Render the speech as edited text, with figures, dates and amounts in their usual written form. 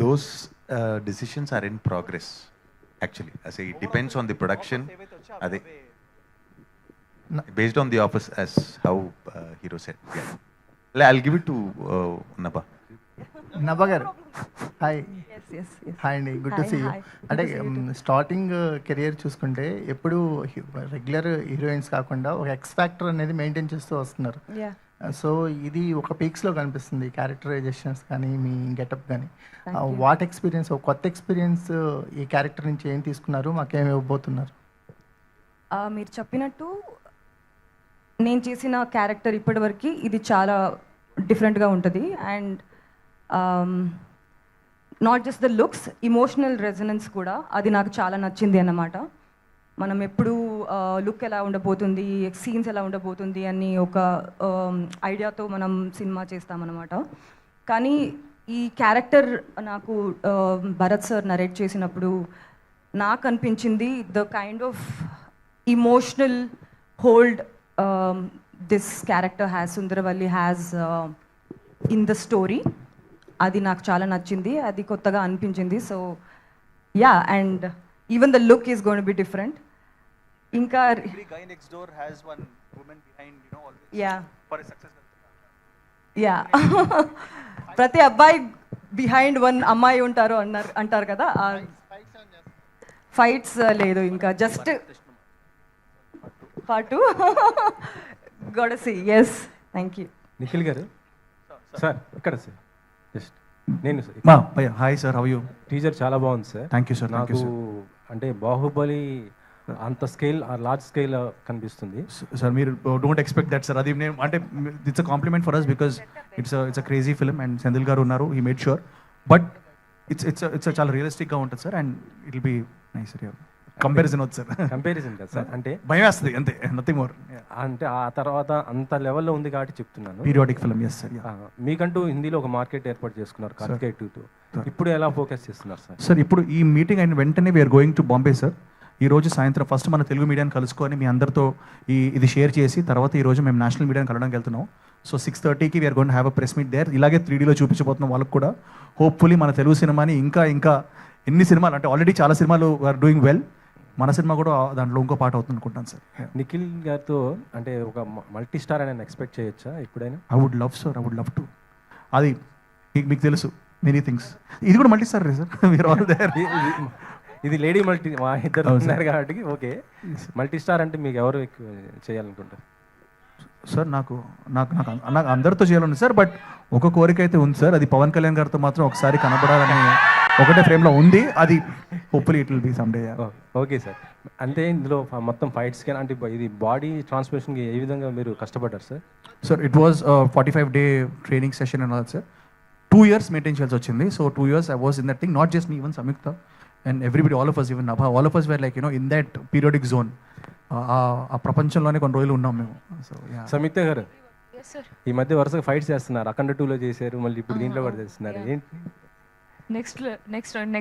those decisions are in progress actually. I say it depends on the production. Ade based on the office, as how hero said. Yeah. I'll give it to Nabha. Nabha గారు hi. Yes, yes, yes. Hi అండి, good to Hi, see you. hi. Good అంటే to see you too. Starting career చూసుకుంటే ఎప్పుడు regular heroines కాకుండా ఒక X factor అనేది maintain చేస్తూ వస్తున్నారు. Yeah. సో ఇది ఒక పీక్స్లో కనిపిస్తుంది, క్యారెక్టరైజేషన్స్ కానీ మీ గెటప్ కానీ. Thank you. వాట్ ఎక్స్పీరియన్స్, ఒక కొత్త ఎక్స్పీరియన్స్ ఈ క్యారెక్టర్ నుంచి ఏం తీసుకున్నారు, మాకేమి ఇవ్వబోతున్నారు? మీరు చెప్పినట్టు నేను చేసిన క్యారెక్టర్ ఇప్పటివరకు ఇది చాలా డిఫరెంట్గా ఉంటుంది. And not just the looks, emotional resonance కూడా అది నాకు చాలా నచ్చింది అన్నమాట. మనం ఎప్పుడు లుక్ ఎలా ఉండబోతుంది, సీన్స్ ఎలా ఉండబోతుంది అని ఒక ఐడియాతో మనం సినిమా చేస్తామన్నమాట. కానీ ఈ క్యారెక్టర్ నాకు భరత్ సార్ నరేట్ చేసినప్పుడు నాకు అనిపించింది the kind of emotional hold this character has, Sundaravalli has in the story, అది నాకు చాలా నచ్చింది, అది కొత్తగా అనిపించింది. So yeah, and even the look is going to be different. ఇంకా Every guy next door has one woman behind, you know, always. Yeah For a success. Yeah ప్రతి అబ్బాయి బిహైండ్ వన్ అమ్మాయి ఉంటారు అంటారు కదా. ఫైట్స్ లేదు, ఇంకా జస్ట్ పాటు గొడసి. Yes, thank you. నిఖిల్ గారు సార్ ఇక్కడ సార్ జస్ట్ నేను hi sir, how you? Teaser చాలా బాగుంది సార్. Thank you sir. నాకు అంటే బాహుబలి అంత స్కేల్ లార్జ్ స్కేల్ కనిపిస్తుంది సార్. మీరు డోంట్ ఎక్స్పెక్ట్ దట్ సార్. అది నేను అంటే it's a compliment for us because it's a crazy film and Senthil గారు ఉన్నారు, he made sure. But it's చాలా రియలిస్టిక్గా ఉంటుంది sir and it will be nice sir. Comparison వద్దు సార్, కంపారిజన్ కదా సార్, అంటే భయం వేస్తుంది అంతే, నథింగ్ మోర్. అంటే ఆ తర్వాత అంత లెవెల్లో ఉంది కాబట్టి చెప్తున్నాను. Periodic film, yes sir. మీకంటూ హిందీలో ఒక మార్కెట్ ఏర్పాటు చేసుకున్నారు కార్తికేయ 2తో. ఇప్పుడు ఎలా ఫోకస్ చేస్తున్నారు సార్? సార్ ఇప్పుడు ఈ మీటింగ్ అయిన వెంటనే we're going to Bombay sir. ఈ రోజు సాయంత్రం ఫస్ట్ మన తెలుగు మీడియాని కలుసుకొని మీ అందరితో ఇది షేర్ చేసి తర్వాత ఈ రోజు మేము నేషనల్ మీడియాని కలవడానికి వెళ్తున్నాం. సో 6:30కి we are going to have a press meet there. ఇలాగే 3Dలో చూపించబోతున్నాం వాళ్ళకు కూడా. హోప్ఫుల్లీ మన తెలుగు సినిమాని ఇంకా ఎన్ని సినిమాలు అంటే ఆల్రెడీ చాలా సినిమాలు ఆర్ డూయింగ్ వెల్, మన సినిమా కూడా దాంట్లో ఇంకో పాట అవుతుంది అనుకుంటాను సార్. నిఖిల్ గారితో అంటే ఒక మల్టీ స్టార్ అని ఎక్స్పెక్ట్ చేయొచ్చా ఎప్పుడైనా? I would love sir, I would love to. అది మీకు తెలుసు మెనీ థింగ్స్. ఇది కూడా మల్టీ స్టార్ సార్, మీరు ఆల్ దేర్. ఇది లేడీ మల్టీ, మా ఇద్దరు ఉన్నారు కాబట్టి ఓకే. మల్టీ స్టార్ అంటే మీకు ఎవరు ఎక్కువ చేయాలనుకుంటారు సార్? నాకు అందరితో చేయాలని సార్, బట్ ఒక కోరిక అయితే ఉంది సార్. అది పవన్ కళ్యాణ్ గారితో మాత్రం ఒకసారి కనబడాలని ఒకటే ఫ్రేమ్లో ఉంది. అది hopefully it will be some day. Okay sir. అంటే ఇందులో మొత్తం ఫైట్స్ కానీ అంటే ఇది బాడీ ట్రాన్స్ఫర్మేషన్కి ఏ విధంగా మీరు కష్టపడ్డారు sir? Sir it was 45-day training session అన్నది సార్. 2 years మెయింటైన్ చేయాల్సి వచ్చింది. So 2 years I was in that thing, not just me, even Samyukta and everybody, all of us, even Nabha, all of us were like, in that periodic zone. ఆ ప్రపంచంలోనే కొన్ని రోజులు ఉన్నాం మేము. So సంయుక్త గారు ఈ మధ్య వరుసగా ఫైట్స్ చేస్తున్నారు, అఖండ 2లో చేశారు, మళ్ళీ ఇప్పుడు దీంట్లో కూడా చేస్తున్నారు. ఏంటి నెక్స్ట్ సినిమా